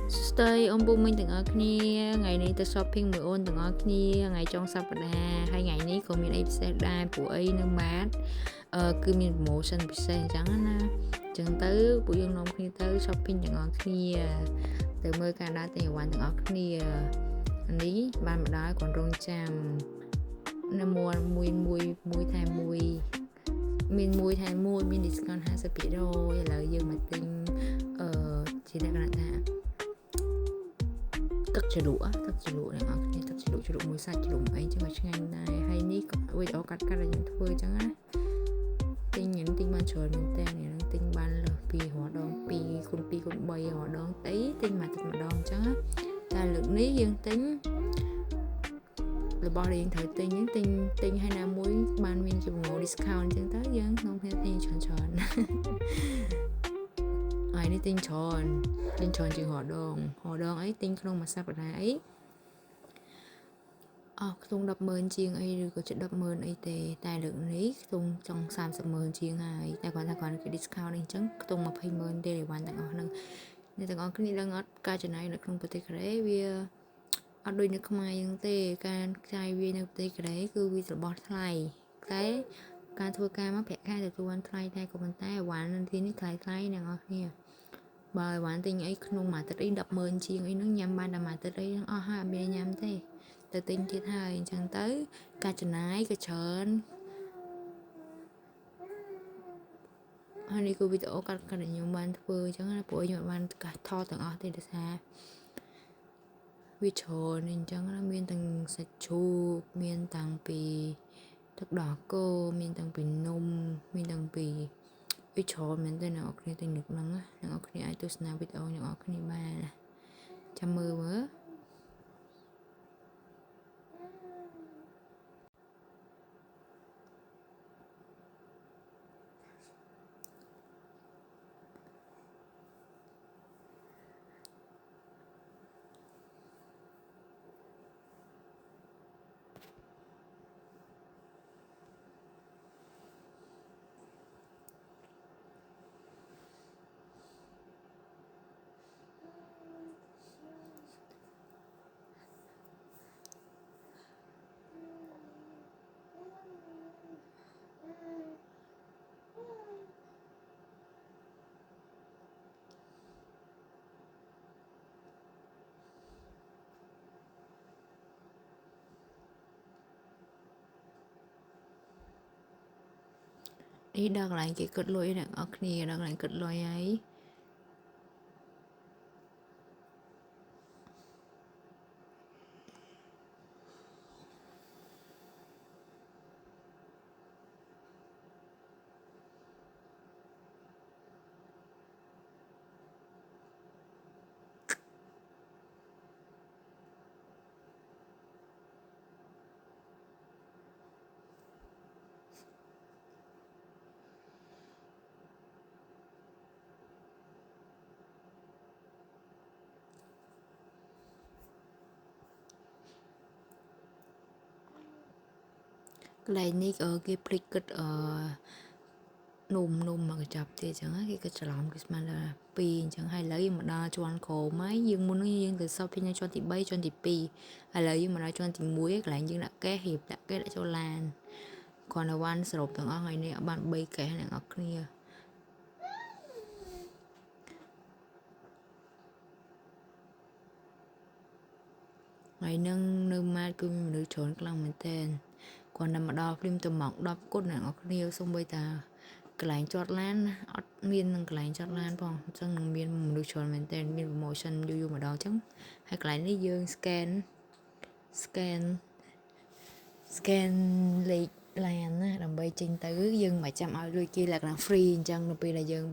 Stay ông bố mình từng ở kia ngày này tôi shopping mười ôn từng ở kia ngày trong sắp đà hai ngàyนี้ក៏មានអីពិសេសដែរពួកអីនៅម៉ាតគឺមាន promotion ពិសេសអញ្ចឹងណាអញ្ចឹងទៅពួកយើងនាំគ្នាទៅ shopping ទាំងអស់គ្នាទៅមើលការដើរទិញអីវ៉ាន់ទាំងអស់គ្នានេះបានមកដល់គាត់រងចាំនៅមួយថែមួយមានមួយថែមួយមាន discount 50%ឥឡូវយើងមកទិញជាលក្ខណៈថាទឹកជ្រលក់អ្នកនរគ្នាទឹកជ្រលក់មួយសាច់ជ្រលក់អីចឹងឲ្យឆ្ងាញ់ដែរហើយនេះក៏វីដេអូកាត់ឲ្យយើងធ្វើចឹងណាទិញបានច្រើនមែនតើនេះទិញបានលើសពីរដង2គុណ2គុណ3ដងអីទិញមកទឹកម្ដងចឹងតែលើកនេះយើងទិញរបស់ដែលយើងត្រូវទិញហើយណាមួយបានមានជា discount ចឹងទៅយើងក្នុងគ្នាទិញច្រើនហើយនេះទិញច្រើនជាងហដងអីទិញក្នុងមួយសប្តាហ៍អីក្នុង 100000 ជាងអីឬក៏ជិត 100000 អីទេតែលើកនេះក្នុងចង់ 300,000 ជាងហើយតែគាត់ថាគាត់គេ discount អីអញ្ចឹងក្នុង 200,000 ទេអីវ៉ាន់ទាំងអស់ហ្នឹងអ្នកទាំងអស់គ្នាដឹងអត់ការចំណាយនៅក្នុងប្រទេសកូរ៉េវាអត់ដូចនៅខ្មែរយើងទេការចាយវានៅប្រទេសកូរ៉េគឺវារបស់ថ្លៃតែការធ្វើការមកប្រាក់ខែទទួលបានថ្លៃតែក៏ប៉ុន្តែអីវ៉ាន់នៅទីនេះថ្លៃអ្នកនរគ្នាបើអីវ៉ាន់ទិញអីក្នុងមួយអាទិត្យអី 100000 ជាងអីហ្នឹងញ៉ាំបានតែមួយអាទិត្យអីហ្នឹងអស់ហើយអត់មានញ៉ាំទេទៅទិញទៀតហើយអញ្ចឹងទៅការចំណាយក៏ច្រើនហើយនេះគឺវីដេអូកាត់ដែលខ្ញុំបានធ្វើអញ្ចឹងណាព្រោះខ្ញុំបានកាសថតទាំងអស់ទេដោយសារវាច្រើនអញ្ចឹងណាមានទាំងសាច់ជ្រូកមានទាំងពីទឹកដោះគោមានទាំងពីនំមានទាំងពីវាច្រើនមែនទេអ្នកនរគ្នាទិញនឹកហ្នឹងណាអ្នកនរគ្នាអាចទស្សនាវីដេអូអ្នកនរគ្នាបានចាំមើលនេះដល់កន្លែងគេគិតលុយអ្នកនរគ្នាដល់កន្លែងគិតលុយហើយកន្លែងនេះគេភ្លេចគិតនំមកកញ្ចប់ទៀតអញ្ចឹងគេគិតច្រឡំគេស្មានថា2អញ្ចឹងហើយឥឡូវយើងមកដល់ជាន់ក្រោមហើយយើងមុននេះយើងទៅសប់ពីនៅជាន់ទី3ជាន់ទី2ឥឡូវយើងមកដល់ជាន់ទី1កន្លែងយើងដាក់កេះរៀបដាក់កេះដាក់ចូលឡានគ្រាន់តែវ៉ាន់សរុបទាំងអស់ថ្ងៃនេះបាន3កេះអ្នកនរគ្នាថ្ងៃហ្នឹងនៅម៉ាតគឺមានមនុស្សច្រើនខ្លាំងមែនទែនគាត់តែមកដល់ភ្លាមទៅម៉ោង10គត់អ្នកនរគ្នាសូម្បីតាកន្លែងចតឡានអត់មាននឹងកន្លែងចតឡានផងអញ្ចឹងនឹងមានមនុស្សច្រើនមែនទែនមាន promotion យូរម្ដងអញ្ចឹងហើយកន្លែងនេះយើង scan លេខឡានណាដើម្បីចេញទៅយើងមិនចាំឲ្យលុយគេលក្ខណៈ free អញ្ចឹងនៅពេលដែលយើង